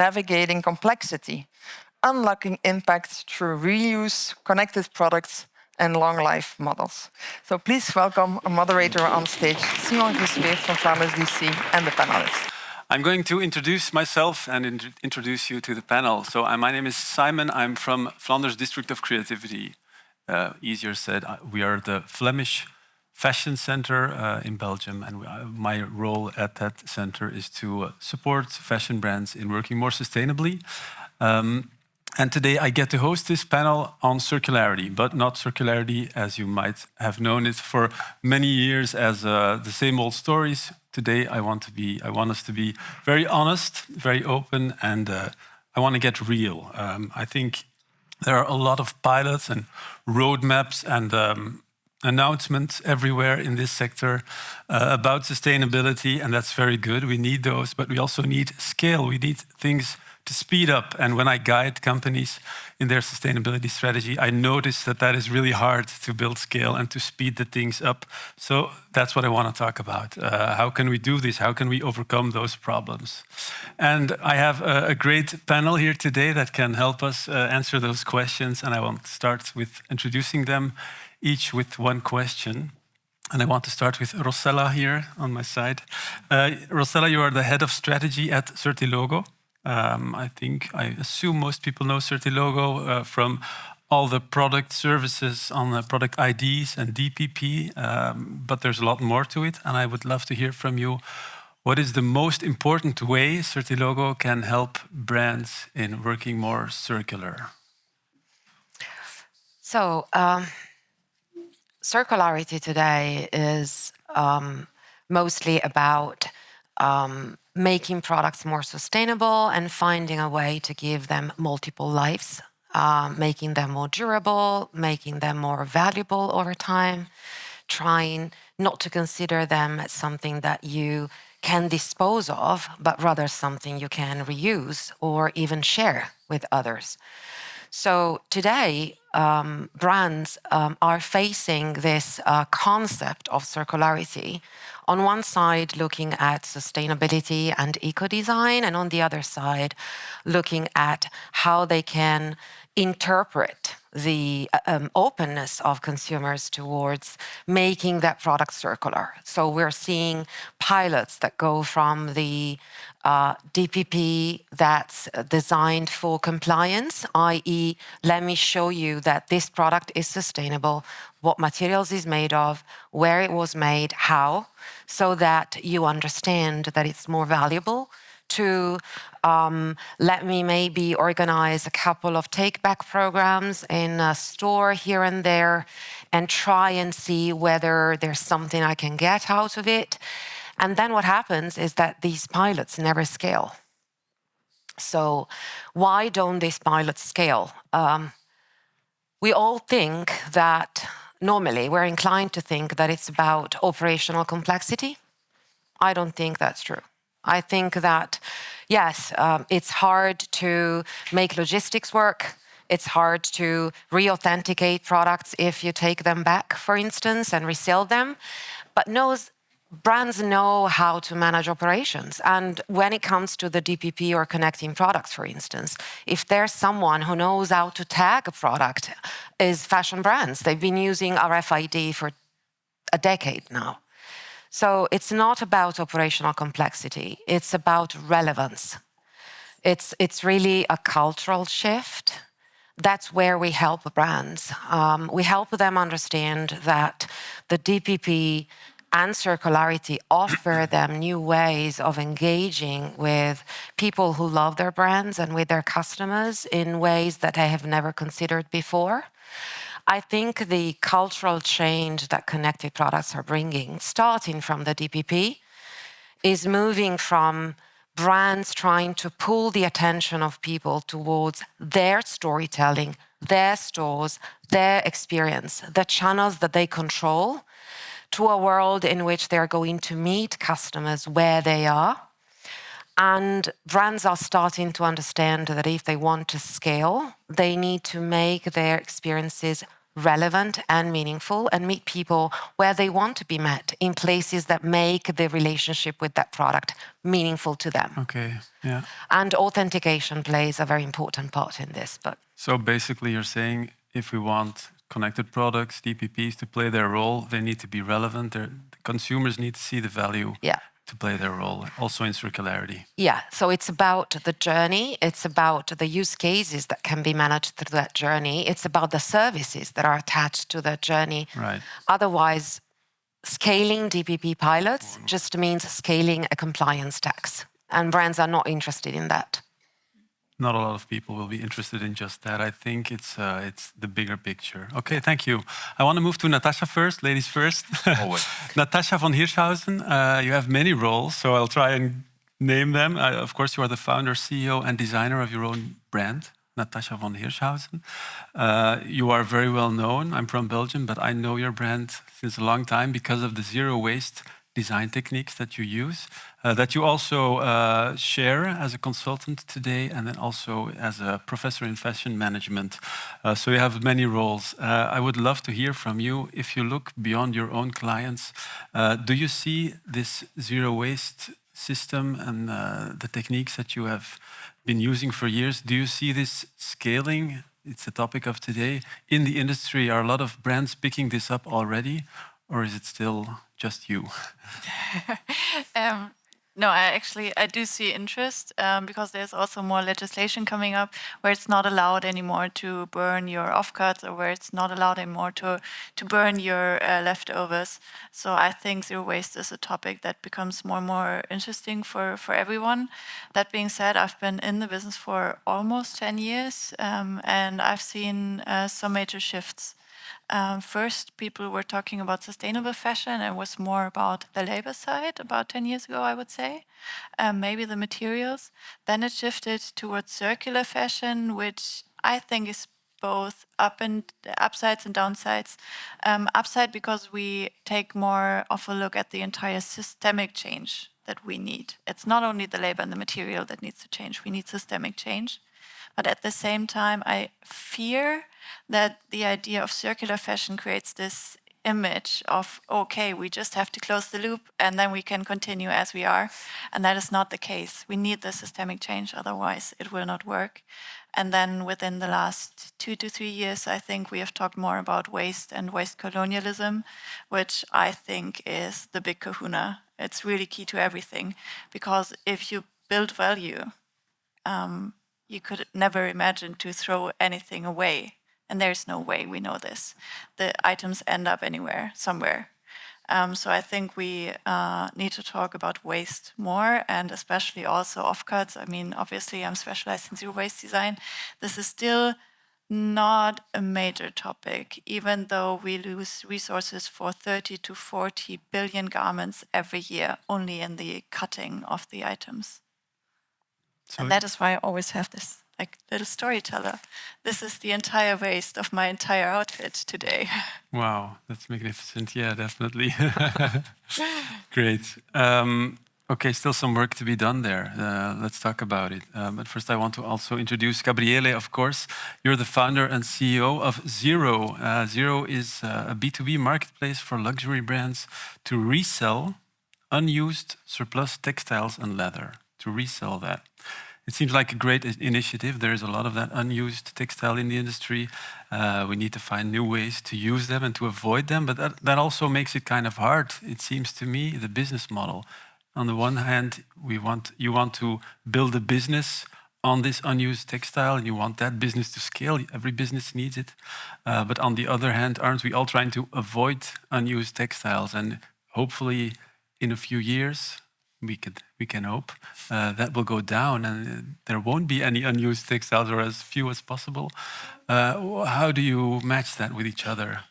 navigating complexity, unlocking impact through reuse, connected products, and long-life models. So please welcome a moderator on stage, Simon Gryspeert from Flanders DC, and the panelists. I'm going to introduce myself and introduce you to the panel. So my name is Simon. I'm from Flanders District of Creativity. Easier said, we are the Flemish fashion center in Belgium, and my role at that center is to support fashion brands in working more sustainably. And today I get to host this panel on circularity, but not circularity as you might have known it for many years as the same old stories. Today I want us to be very honest, very open, and I want to get real. I think there are a lot of pilots and roadmaps and announcements everywhere in this sector about sustainability, and that's very good. We need those, but we also need scale. We need things to speed up. And when I guide companies in their sustainability strategy, I notice that is really hard to build scale and to speed the things up. So that's what I want to talk about. How can we do this? How can we overcome those problems? And I have a great panel here today that can help us answer those questions. And I want to start with introducing them each with one question. And I want to start with Rossella here on my side. Rossella, you are the head of strategy at Certilogo. I assume most people know Certilogo from all the product services on the product IDs and DPP, but there's a lot more to it. And I would love to hear from you, what is the most important way Certilogo can help brands in working more circular? So, circularity today is mostly about making products more sustainable and finding a way to give them multiple lives, making them more durable, making them more valuable over time, trying not to consider them as something that you can dispose of, but rather something you can reuse or even share with others. So today, brands are facing this concept of circularity. On one side, looking at sustainability and eco-design, and on the other side, looking at how they can interpret the openness of consumers towards making that product circular. So we're seeing pilots that go from the DPP that's designed for compliance, i.e., let me show you that this product is sustainable, what materials is made of, where it was made, how, so that you understand that it's more valuable, to let me maybe organize a couple of take-back programs in a store here and there and try and see whether there's something I can get out of it. And then what happens is that these pilots never scale. So why don't these pilots scale? We all think that normally we're inclined to think that it's about operational complexity. I don't think that's true. I think that, yes, it's hard to make logistics work. It's hard to re-authenticate products if you take them back, for instance, and resell them. But brands know how to manage operations. And when it comes to the DPP or connecting products, for instance, if there's someone who knows how to tag a product, is fashion brands. They've been using RFID for a decade now. So it's not about operational complexity. It's about relevance. It's really a cultural shift. That's where we help brands. We help them understand that the DPP and circularity offer them new ways of engaging with people who love their brands and with their customers in ways that they have never considered before. I think the cultural change that connected products are bringing, starting from the DPP, is moving from brands trying to pull the attention of people towards their storytelling, their stores, their experience, the channels that they control, to a world in which they're going to meet customers where they are. And brands are starting to understand that if they want to scale, they need to make their experiences relevant and meaningful, and meet people where they want to be met, in places that make the relationship with that product meaningful to them. Okay, yeah. And authentication plays a very important part in this. But so basically you're saying if we want connected products, DPPs to play their role, they need to be relevant. The consumers need to see the value to play their role, also in circularity. Yeah, so it's about the journey. It's about the use cases that can be managed through that journey. It's about the services that are attached to that journey. Right. Otherwise, scaling DPP pilots just means scaling a compliance tax. And brands are not interested in that. Not a lot of people will be interested in just that. I think it's the bigger picture. Okay, thank you. I want to move to Natascha first, ladies first. Always. Natascha von Hirschhausen, you have many roles, so I'll try and name them. Of course, you are the founder, CEO, and designer of your own brand, Natascha von Hirschhausen. You are very well known. I'm from Belgium, but I know your brand since a long time because of the zero waste design techniques that you use, that you also share as a consultant today, and then also as a professor in fashion management. So you have many roles. I would love to hear from you. If you look beyond your own clients, do you see this zero waste system and the techniques that you have been using for years, do you see this scaling? It's the topic of today. In the industry, are a lot of brands picking this up already, or is it still just you? No, I do see interest because there's also more legislation coming up where it's not allowed anymore to burn your offcuts, or where it's not allowed anymore to burn your leftovers. So I think zero waste is a topic that becomes more and more interesting for everyone. That being said, I've been in the business for almost 10 years and I've seen some major shifts. First, people were talking about sustainable fashion, and it was more about the labor side about 10 years ago, I would say, maybe the materials. Then it shifted towards circular fashion, which I think is both upsides and downsides. Upside because we take more of a look at the entire systemic change that we need. It's not only the labor and the material that needs to change, we need systemic change. But at the same time, I fear that the idea of circular fashion creates this image of, okay, we just have to close the loop and then we can continue as we are. And that is not the case. We need the systemic change, otherwise it will not work. And then within the last 2 to 3 years, I think we have talked more about waste and waste colonialism, which I think is the big kahuna. It's really key to everything, because if you build value, you could never imagine to throw anything away. And there's no way, we know this. The items end up anywhere, somewhere. So I think we need to talk about waste more, and especially also offcuts. I mean, obviously I'm specialized in zero waste design. This is still not a major topic, even though we lose resources for 30 to 40 billion garments every year, only in the cutting of the items. So and that is why I always have this like little storyteller. This is the entire waste of my entire outfit today. Wow, that's magnificent. Yeah, definitely. Great. Okay, still some work to be done there. Let's talk about it. But first I want to also introduce Gabriele, of course. You're the founder and CEO of Zerow. Zerow is a B2B marketplace for luxury brands to resell unused surplus textiles and leather, to resell that. It seems like a great initiative. There is a lot of that unused textile in the industry. We need to find new ways to use them and to avoid them, but that also makes it kind of hard, it seems to me, the business model. On the one hand, you want to build a business on this unused textile, and you want that business to scale. Every business needs it. But on the other hand, aren't we all trying to avoid unused textiles? And hopefully, in a few years, we can hope that will go down and there won't be any unused textiles, or as few as possible. How do you match that with each other?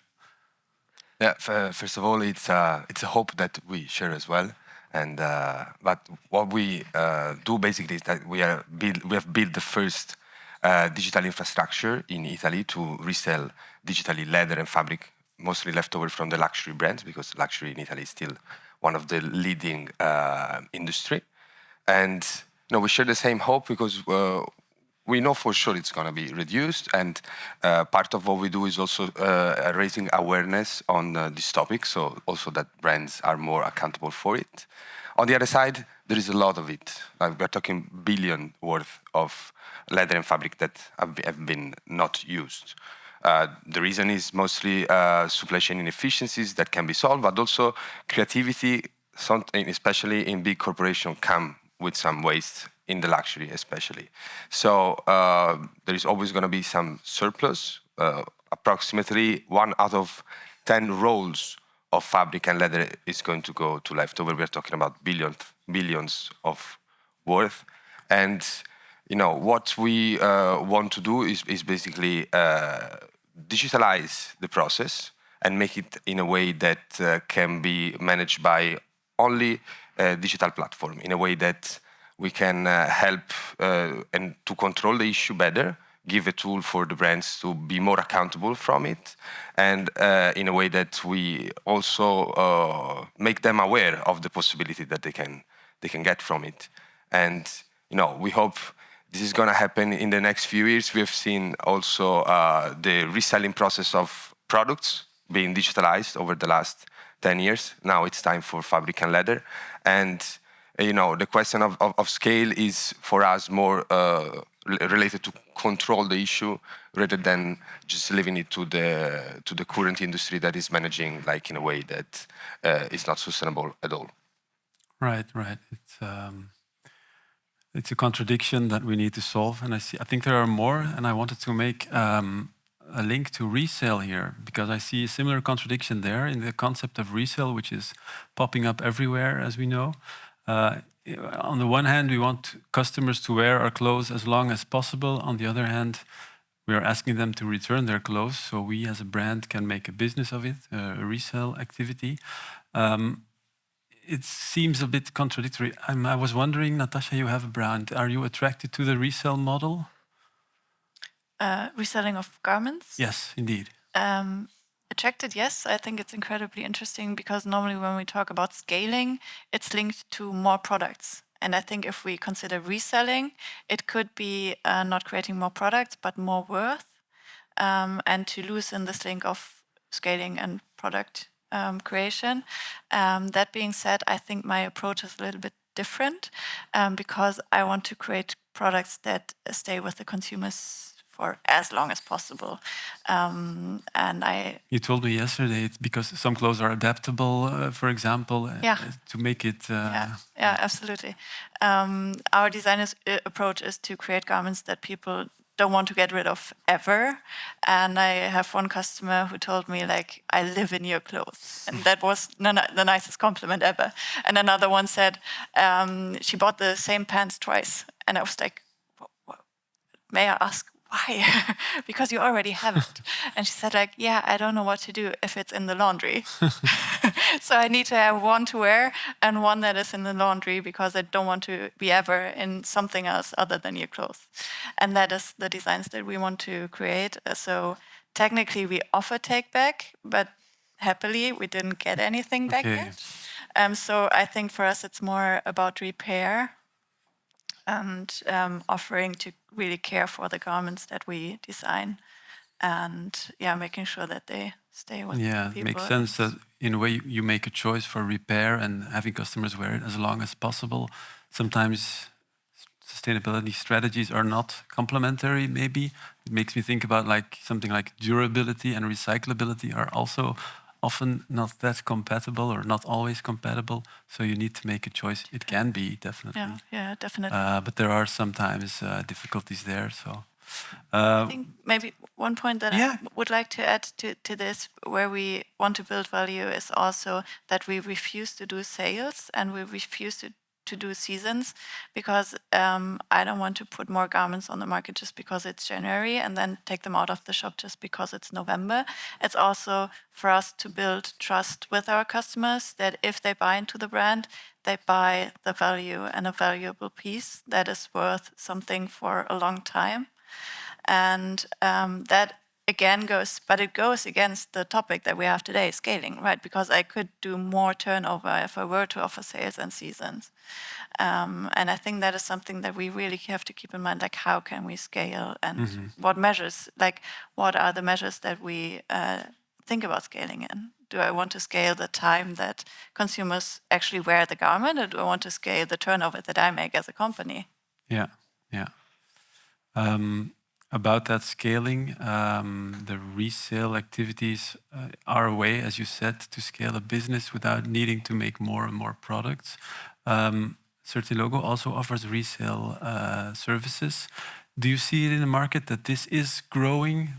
Yeah, first of all, it's a hope that we share as well. And but what we do basically is that we have built the first digital infrastructure in Italy to resell digitally leather and fabric, mostly leftover from the luxury brands, because luxury in Italy is still one of the leading industry. And we share the same hope, because we know for sure it's going to be reduced, and part of what we do is also raising awareness on this topic, so also that brands are more accountable for it. On the other side, there is a lot of it. We're talking billion worth of leather and fabric that have been not used. The reason is mostly supply chain inefficiencies that can be solved, but also creativity, especially in big corporations, come with some waste in the luxury especially. So there is always going to be some surplus. Approximately 1 out of 10 rolls of fabric and leather is going to go to leftover. We're talking about billions of worth. And what we want to do is basically digitalize the process and make it in a way that can be managed by only a digital platform, in a way that we can help and to control the issue better, give a tool for the brands to be more accountable from it, and in a way that we also make them aware of the possibility that they can get from it. And we hope this is going to happen in the next few years. We have seen also the reselling process of products being digitalized over the last 10 years. Now it's time for fabric and leather. And the question of scale is for us more related to control the issue rather than just leaving it to the current industry that is managing in a way that is not sustainable at all. Right. It's a contradiction that we need to solve, and I think there are more. And I wanted to make a link to resale here, because I see a similar contradiction there in the concept of resale, which is popping up everywhere, as we know. On the one hand, we want customers to wear our clothes as long as possible. On the other hand, we are asking them to return their clothes, so we as a brand can make a business of it, a resale activity. It seems a bit contradictory. I was wondering, Natascha, you have a brand. Are you attracted to the resale model? Reselling of garments? Yes, indeed. Attracted, yes. I think it's incredibly interesting because normally when we talk about scaling, it's linked to more products. And I think if we consider reselling, it could be not creating more products, but more worth, and to loosen this link of scaling and product creation. That being said, I think my approach is a little bit different because I want to create products that stay with the consumers for as long as possible. You told me yesterday it's because some clothes are adaptable, for example, to make it... Yeah, absolutely. Our designer's approach is to create garments that people don't want to get rid of ever. And I have one customer who told me, I live in your clothes. And that was the nicest compliment ever. And another one said, she bought the same pants twice. And I was like, may I ask why? Because you already have it. And she said, I don't know what to do if it's in the laundry. So I need to have one to wear and one that is in the laundry because I don't want to be ever in something else other than your clothes. And that is the designs that we want to create. So technically we offer take back, but happily we didn't get anything back yet. So I think for us it's more about repair and offering to really care for the garments that we design and making sure that they stay with people. Yeah, it makes sense that in a way you make a choice for repair and having customers wear it as long as possible. Sometimes sustainability strategies are not complementary, maybe. It makes me think about something like durability and recyclability are also often not that compatible or not always compatible. So you need to make a choice. It can be, definitely. Yeah, definitely. But there are sometimes difficulties there. So I think maybe one point that I would like to add to this, where we want to build value, is also that we refuse to do sales and we refuse to do seasons, because I don't want to put more garments on the market just because it's January and then take them out of the shop just because it's November. It's also for us to build trust with our customers that if they buy into the brand, they buy the value and a valuable piece that is worth something for a long time. And that again it goes against the topic that we have today, scaling, right? Because I could do more turnover if I were to offer sales and seasons. And I think that is something that we really have to keep in mind, like how can we scale and what measures, like what are the measures that we think about scaling in? Do I want to scale the time that consumers actually wear the garment, or do I want to scale the turnover that I make as a company? Yeah. About that scaling, the resale activities are a way, as you said, to scale a business without needing to make more and more products. Certilogo also offers resale services. Do you see it in the market that this is growing?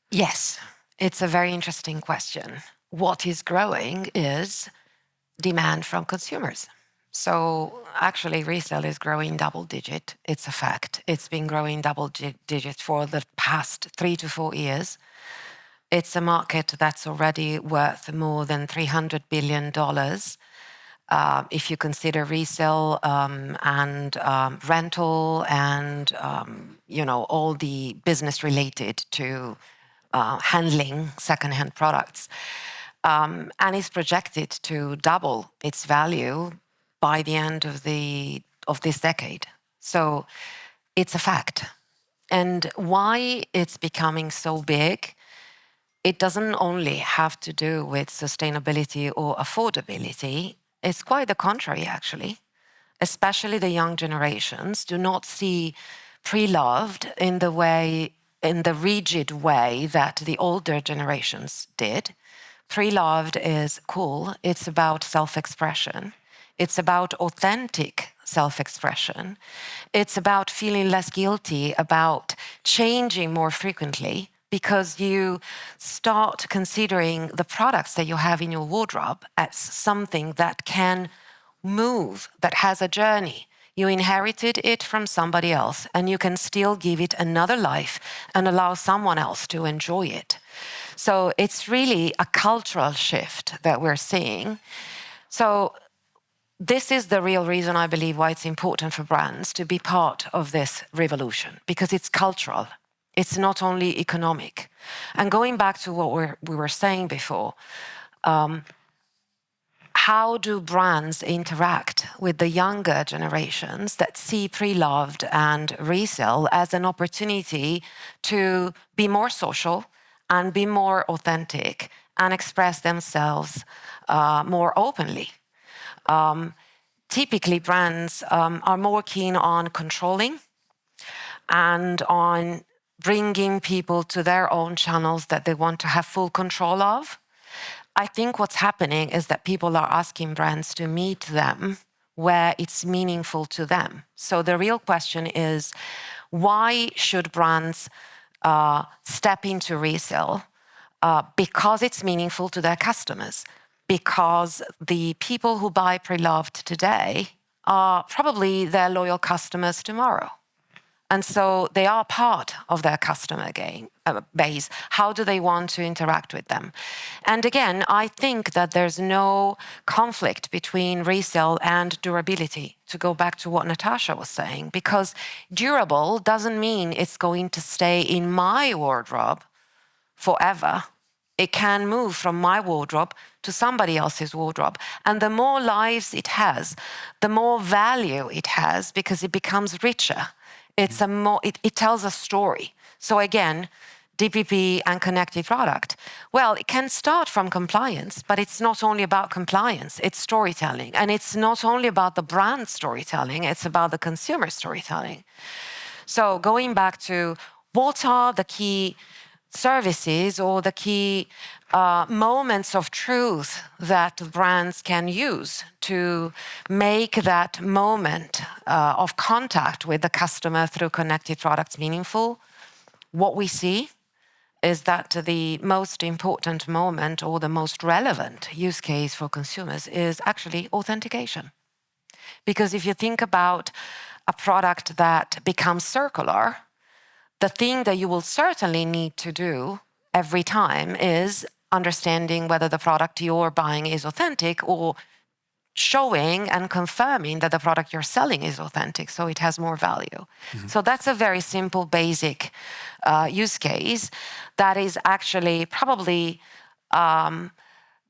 Yes, it's a very interesting question. What is growing is demand from consumers. So actually resale is growing double digit. It's a fact. It's been growing double digit for the past 3 to 4 years. It's a market that's already worth more than $300 billion. If you consider resale and rental and all the business related to handling secondhand products, and is projected to double its value by the end of this decade. So it's a fact. And why it's becoming so big, it doesn't only have to do with sustainability or affordability. It's quite the contrary, actually. Especially the young generations do not see pre-loved in the rigid way that the older generations did. Pre-loved is cool. It's about self-expression. It's about authentic self-expression. It's about feeling less guilty, about changing more frequently, because you start considering the products that you have in your wardrobe as something that can move, that has a journey. You inherited it from somebody else, and you can still give it another life and allow someone else to enjoy it. So it's really a cultural shift that we're seeing. So this is the real reason, I believe, why it's important for brands to be part of this revolution, because it's cultural. It's not only economic. And going back to what we were saying before, how do brands interact with the younger generations that see pre-loved and resale as an opportunity to be more social and be more authentic and express themselves more openly? Typically, brands are more keen on controlling and on bringing people to their own channels that they want to have full control of. I think what's happening is that people are asking brands to meet them where it's meaningful to them. So the real question is, why should brands step into resale? Because it's meaningful to their customers. Because the people who buy pre-loved today are probably their loyal customers tomorrow. And so they are part of their customer base. How do they want to interact with them? And again, I think that there's no conflict between resale and durability, to go back to what Natascha was saying, because durable doesn't mean it's going to stay in my wardrobe forever. It can move from my wardrobe to somebody else's wardrobe. And the more lives it has, the more value it has, because it becomes richer. It tells a story. So again, DPP and connected product. Well, it can start from compliance, but it's not only about compliance, it's storytelling. And it's not only about the brand storytelling, it's about the consumer storytelling. So going back to what are the key services or the key moments of truth that brands can use to make that moment of contact with the customer through connected products meaningful. What we see is that the most important moment or the most relevant use case for consumers is actually authentication. Because if you think about a product that becomes circular, the thing that you will certainly need to do every time is understanding whether the product you're buying is authentic or showing and confirming that the product you're selling is authentic, so it has more value. So that's a very simple, basic use case that is actually probably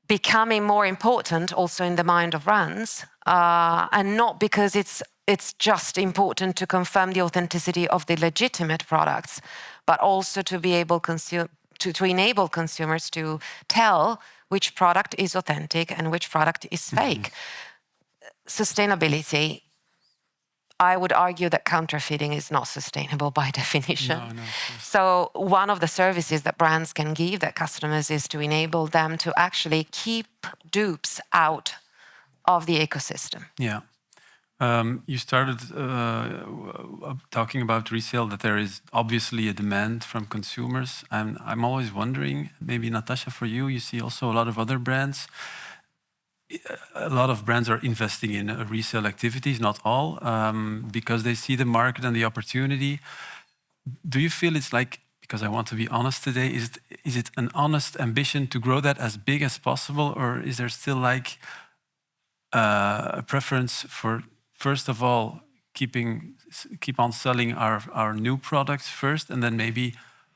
becoming more important also in the mind of brands, and not because it's just important to confirm the authenticity of the legitimate products, but also to be able to enable consumers to tell which product is authentic and which product is fake. Sustainability, I would argue that counterfeiting is not sustainable by definition. No, so one of the services that brands can give their customers is to enable them to actually keep dupes out of the ecosystem. Yeah. You started talking about resale, that there is obviously a demand from consumers. And I'm always wondering, maybe Natascha, for you, you see also a lot of other brands. A lot of brands are investing in resale activities, not all, because they see the market and the opportunity. Do you feel it's like, because I want to be honest today, is it an honest ambition to grow that as big as possible, or is there still like a preference for, first of all, keep on selling our new products first, and then maybe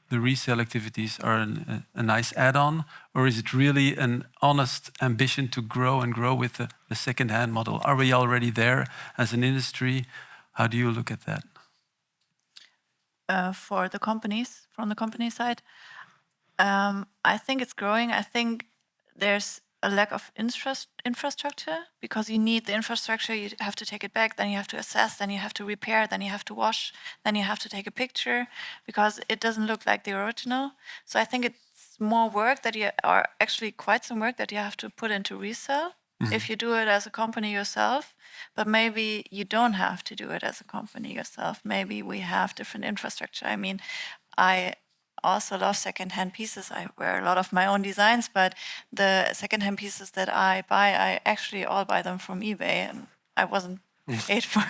the resale activities are a nice add-on? Or is it really an honest ambition to grow and grow with the second-hand model? Are we already there as an industry? How do you look at that? For the companies, from the company side, I think it's growing. I think there's a lack of infrastructure, because you need the infrastructure, you have to take it back, then you have to assess, then you have to repair, then you have to wash, then you have to take a picture, because it doesn't look like the original. So I think it's more work that actually quite some work that you have to put into resale if you do it as a company yourself. But maybe you don't have to do it as a company yourself. Maybe we have different infrastructure. I mean, I also love secondhand pieces. I wear a lot of my own designs, but the secondhand pieces that I buy, I actually all buy them from eBay, and I wasn't paid for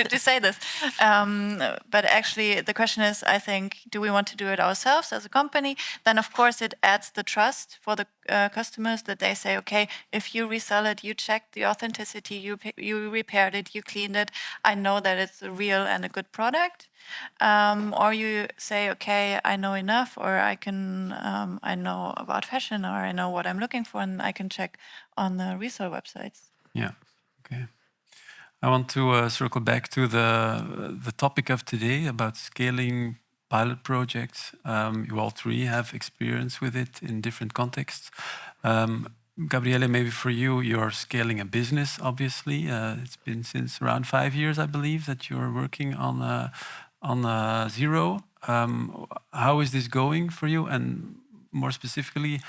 to say this. But actually, the question is, I think, do we want to do it ourselves as a company? Then, of course, it adds the trust for the customers, that they say, okay, if you resell it, you checked the authenticity, you repaired it, you cleaned it, I know that it's a real and a good product. Or you say, okay, I know enough, or I know about fashion, or I know what I'm looking for, and I can check on the resale websites. Yeah, okay. I want to circle back to the topic of today about scaling pilot projects. You all three have experience with it in different contexts. Gabriele, maybe for you, you're scaling a business, obviously. It's been since around 5 years, I believe, that you're working on Zerow. How is this going for you? And more specifically,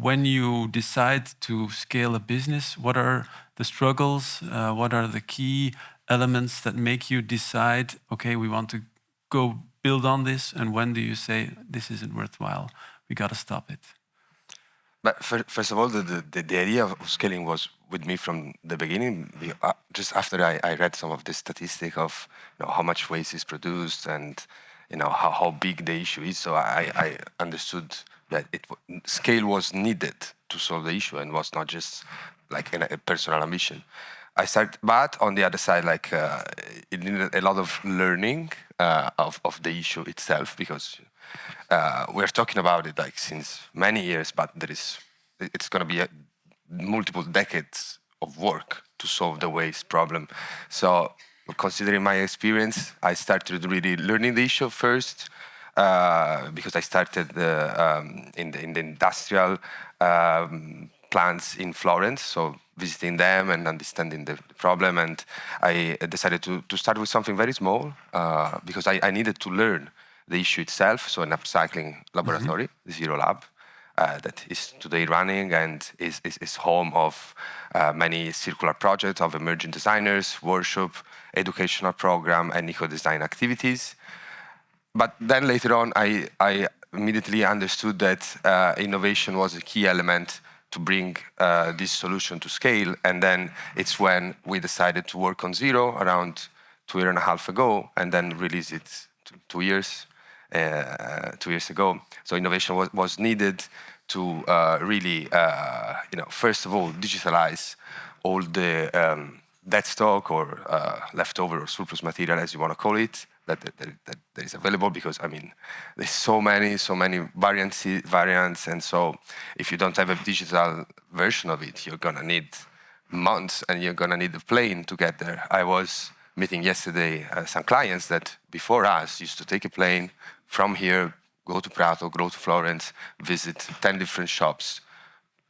when you decide to scale a business, what are the struggles? What are the key elements that make you decide, okay, we want to go build on this? And when do you say, this isn't worthwhile, we got to stop it? But first of all, the idea of scaling was with me from the beginning. Just after I read some of the statistic of how much waste is produced and how big the issue is, so I understood that scale was needed to solve the issue and was not just like a personal ambition. But on the other side, like it needed a lot of learning of the issue itself, because we're talking about it like since many years, but it's going to be multiple decades of work to solve the waste problem. So considering my experience, I started really learning the issue first, because I started in the industrial plants in Florence, so visiting them and understanding the problem. And I decided to start with something very small, because I needed to learn the issue itself. So an upcycling laboratory, Zerow Lab, that is today running and is home of many circular projects of emerging designers, workshop, educational program, and eco-design activities. But then later on, I immediately understood that innovation was a key element to bring this solution to scale. And then it's when we decided to work on Zerow around 2.5 years ago, and then release it 2 years ago. So innovation was needed to really, first of all, digitalize all the dead stock or leftover or surplus material, as you want to call it, that is available, because I mean, there's so many variants, and so if you don't have a digital version of it, you're gonna need months, and you're gonna need a plane to get there. I was meeting yesterday some clients that before us used to take a plane from here, go to Prato, go to Florence, visit 10 different shops,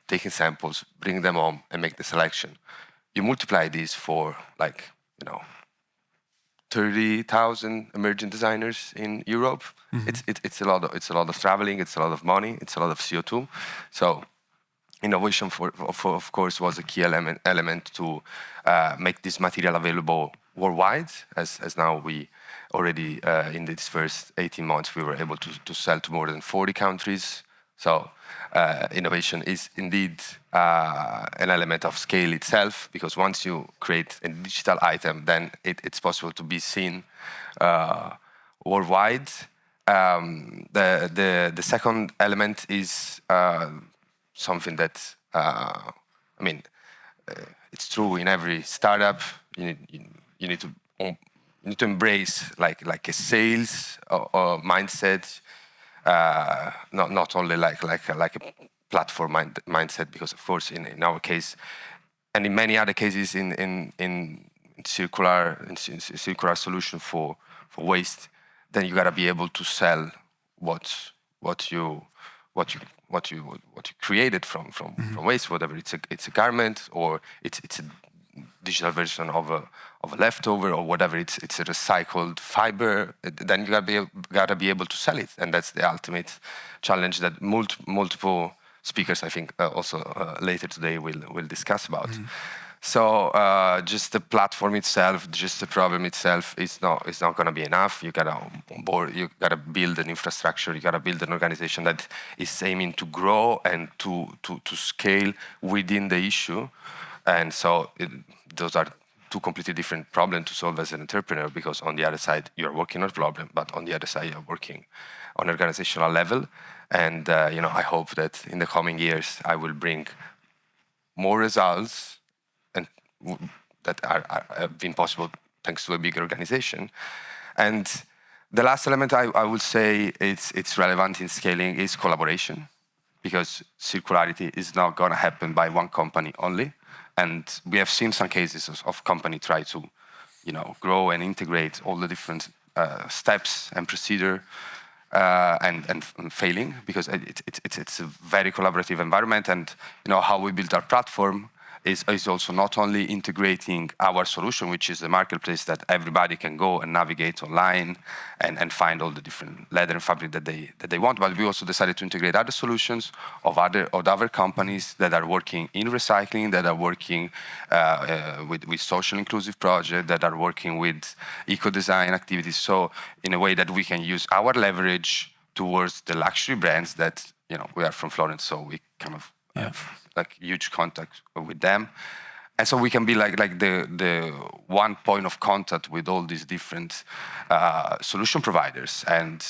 taking samples, bring them home, and make the selection. You multiply this for 30,000 emerging designers in Europe. It's a lot of traveling. It's a lot of money. It's a lot of CO2. So innovation, of course, was a key element to make this material available worldwide. As now we already in these first 18 months we were able to sell to more than 40 countries. So innovation is indeed an element of scale itself, because once you create a digital item, then it's possible to be seen worldwide. The second element is something that I mean, it's true in every startup. You need to embrace like a sales or mindset. Not only like a platform mindset, because of course in our case and in many other cases in circular solution for waste, then you gotta be able to sell what you created from waste, whatever it's a garment or it's a digital version of a leftover or whatever, it's a recycled fiber, then you gotta be able to sell it, and that's the ultimate challenge that multiple speakers, I think, also later today will discuss about. So just the platform itself, just the problem itself, is not going to be enough. You gotta onboard, you gotta build an infrastructure, you gotta build an organization that is aiming to grow and to scale within the issue. And so those are two completely different problems to solve as an entrepreneur, because on the other side you're working on a problem, but on the other side you're working on organizational level. And I hope that in the coming years I will bring more results and that have been possible thanks to a bigger organization. And the last element I would say it's relevant in scaling is collaboration, because circularity is not going to happen by one company only. And we have seen some cases of company try to, grow and integrate all the different steps and procedure and failing, because it's a very collaborative environment. And how we built our platform is also not only integrating our solution, which is the marketplace that everybody can go and navigate online and find all the different leather and fabric that they want, but we also decided to integrate other solutions of other companies that are working in recycling, that are working with social inclusive projects, that are working with eco-design activities. So in a way that we can use our leverage towards the luxury brands that, we are from Florence, so we kind of have like huge contact with them. And so we can be like the one point of contact with all these different solution providers, and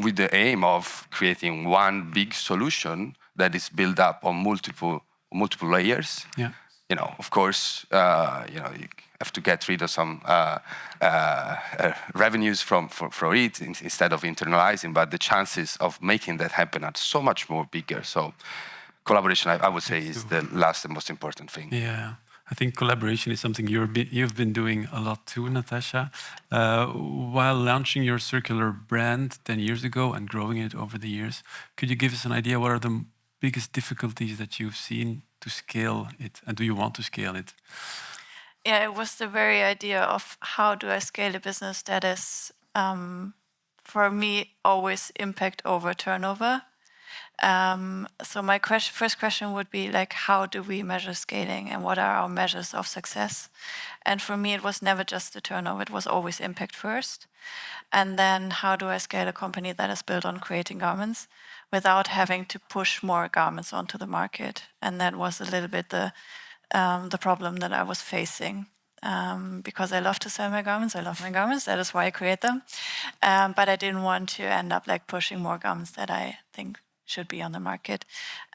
with the aim of creating one big solution that is built up on multiple layers. Yeah. Of course, you have to get rid of some revenues from it instead of internalizing, but the chances of making that happen are so much more bigger. So collaboration, I would say, is the last and most important thing. Yeah. I think collaboration is something you've been doing a lot too, Natascha. While launching your circular brand 10 years ago and growing it over the years, could you give us an idea what are the biggest difficulties that you've seen to scale it, and do you want to scale it? Yeah, it was the very idea of how do I scale a business that is, for me, always impact over turnover. So my first question would be like, how do we measure scaling and what are our measures of success? And for me, it was never just the turnover, it was always impact first. And then how do I scale a company that is built on creating garments without having to push more garments onto the market? And that was a little bit the problem that I was facing. Because I love to sell my garments, I love my garments, that is why I create them. But I didn't want to end up like pushing more garments that I think should be on the market.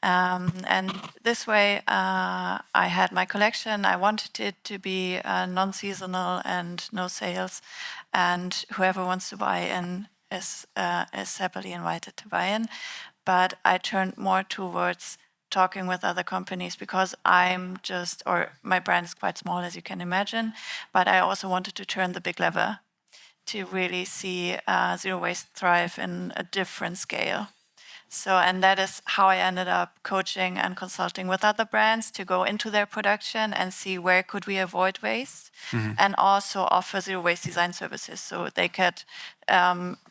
And this way, I had my collection. I wanted it to be non-seasonal and no sales, and whoever wants to buy in is happily invited to buy in. But I turned more towards talking with other companies because my brand is quite small, as you can imagine, but I also wanted to turn the big lever to really see zero waste thrive in a different scale. So, and that is how I ended up coaching and consulting with other brands to go into their production and see where could we avoid waste, and also offer zero waste design services. So they could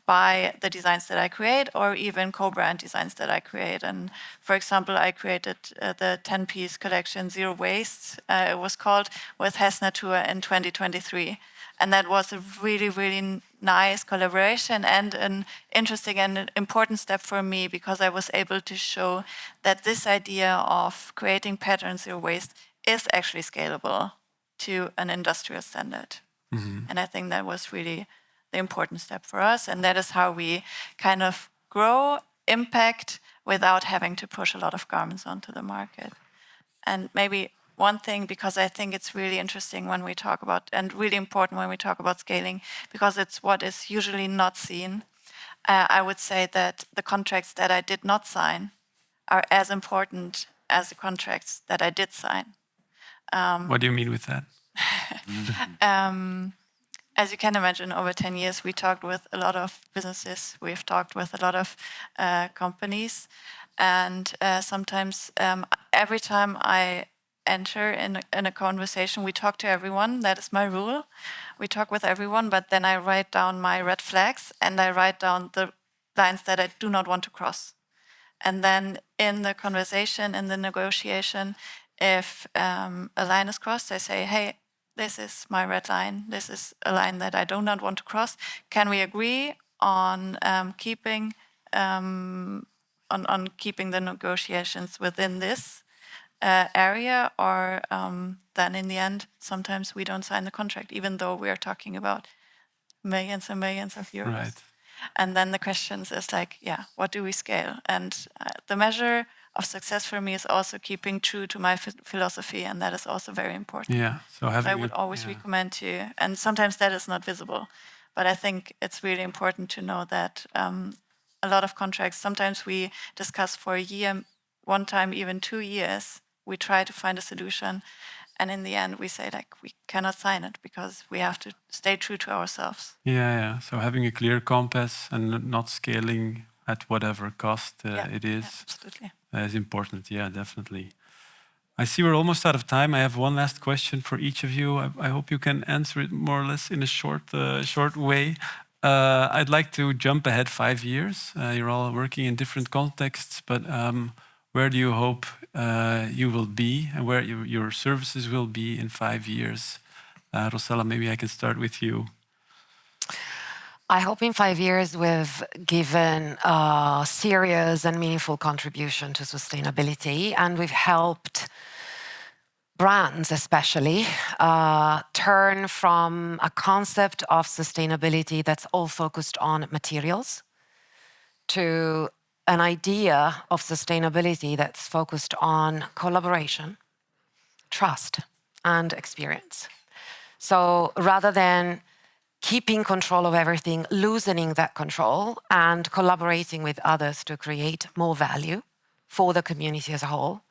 buy the designs that I create or even co-brand designs that I create. And for example, I created the 10-piece collection Zero Waste, it was called, with Hess Natur in 2023. And that was a really, really nice collaboration and an interesting and an important step for me, because I was able to show that this idea of creating patterns zero waste is actually scalable to an industrial standard. And I think that was really the important step for us. And that is how we kind of grow impact without having to push a lot of garments onto the market. And maybe one thing, because I think it's really interesting when we talk about, and really important when we talk about scaling, because it's what is usually not seen. I would say that the contracts that I did not sign are as important as the contracts that I did sign. What do you mean with that? As you can imagine, over 10 years, we talked with a lot of businesses. We've talked with a lot of companies. And sometimes, every time I enter in a conversation, we talk to everyone. That is my rule. We talk with everyone, but then I write down my red flags and I write down the lines that I do not want to cross. And then in the conversation, in the negotiation, if a line is crossed, I say, hey, this is my red line. This is a line that I do not want to cross. Can we agree on keeping keeping the negotiations within this area, or then in the end, sometimes we don't sign the contract, even though we are talking about millions and millions of euros. Right. And then the questions is like, yeah, what do we scale? And the measure of success for me is also keeping true to my philosophy, and that is also very important. Yeah. So having I would always recommend to, and sometimes that is not visible, but I think it's really important to know that a lot of contracts, sometimes we discuss for a year, one time even 2 years, we try to find a solution, and in the end we say like we cannot sign it because we have to stay true to ourselves. Yeah. So having a clear compass and not scaling at whatever cost it is. Yeah, absolutely. Is important. Yeah, definitely. I see we're almost out of time. I have one last question for each of you. I hope you can answer it more or less in a short way. I'd like to jump ahead 5 years. You're all working in different contexts, but where do you hope you will be, and where your services will be in 5 years? Rossella, maybe I can start with you. I hope in 5 years we've given a serious and meaningful contribution to sustainability, and we've helped brands especially turn from a concept of sustainability that's all focused on materials to an idea of sustainability that's focused on collaboration, trust, and experience. So rather than keeping control of everything, loosening that control and collaborating with others to create more value for the community as a whole.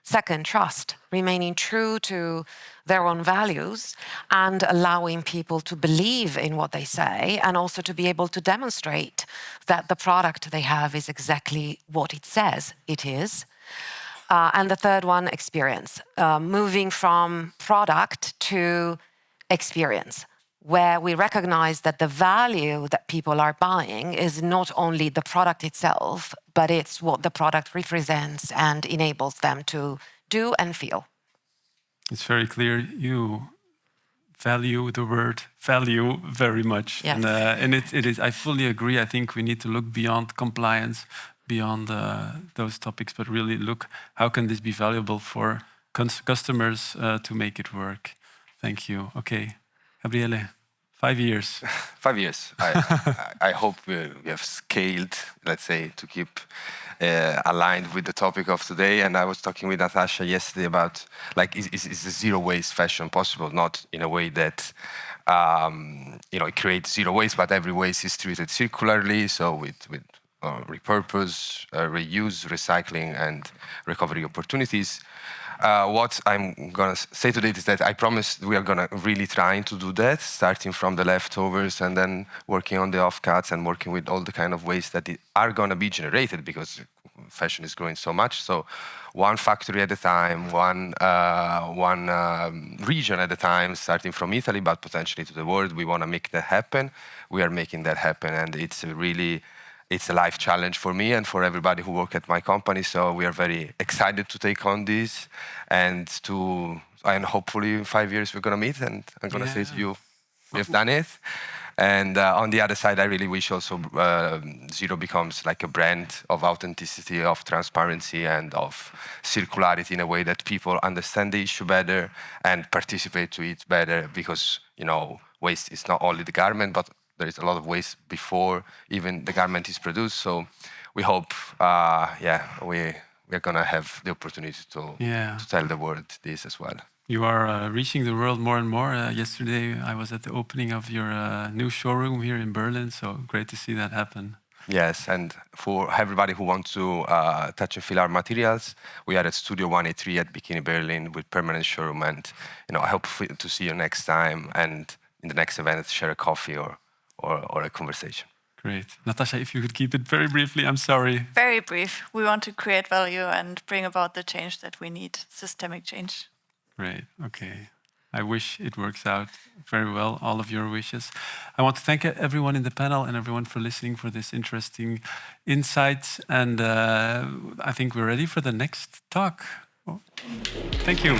Second, trust, remaining true to their own values and allowing people to believe in what they say, and also to be able to demonstrate that the product they have is exactly what it says it is. And the third one, experience, moving from product to experience, where we recognize that the value that people are buying is not only the product itself, but it's what the product represents and enables them to do and feel. It's very clear you value the word value very much. Yes. And it is, I fully agree. I think we need to look beyond compliance, beyond those topics, but really look, how can this be valuable for customers to make it work? Thank you. Okay, Gabriele. 5 years. 5 years. I hope we have scaled, let's say, to keep aligned with the topic of today. And I was talking with Natascha yesterday about, like, is the zero waste fashion possible? Not in a way that, it creates zero waste, but every waste is treated circularly. So with repurpose, reuse, recycling, and recovery opportunities. What I'm going to say today is that I promise we are going to really try to do that, starting from the leftovers and then working on the offcuts and working with all the kind of waste that are going to be generated because fashion is growing so much. So one factory at a time, one region at a time, starting from Italy, but potentially to the world. We want to make that happen. We are making that happen, and it's a life challenge for me and for everybody who work at my company. So we are very excited to take on this and hopefully in 5 years we're going to meet and I'm going to say to you, we've done it. And on the other side, I really wish also Zerow becomes like a brand of authenticity, of transparency and of circularity in a way that people understand the issue better and participate to it better because, waste is not only the garment, but there is a lot of waste before even the garment is produced. So we hope, we're going to have the opportunity to tell the world this as well. You are reaching the world more and more. Yesterday, I was at the opening of your new showroom here in Berlin. So great to see that happen. Yes, and for everybody who wants to touch and feel our materials, we are at Studio 183 at Bikini Berlin with permanent showroom. And I hope to see you next time and in the next event, share a coffee or a conversation. Great. Natascha, if you could keep it very briefly, I'm sorry. Very brief. We want to create value and bring about the change that we need, systemic change. Great. Okay. I wish it works out very well, all of your wishes. I want to thank everyone in the panel and everyone for listening for this interesting insights. And I think we're ready for the next talk. Thank you.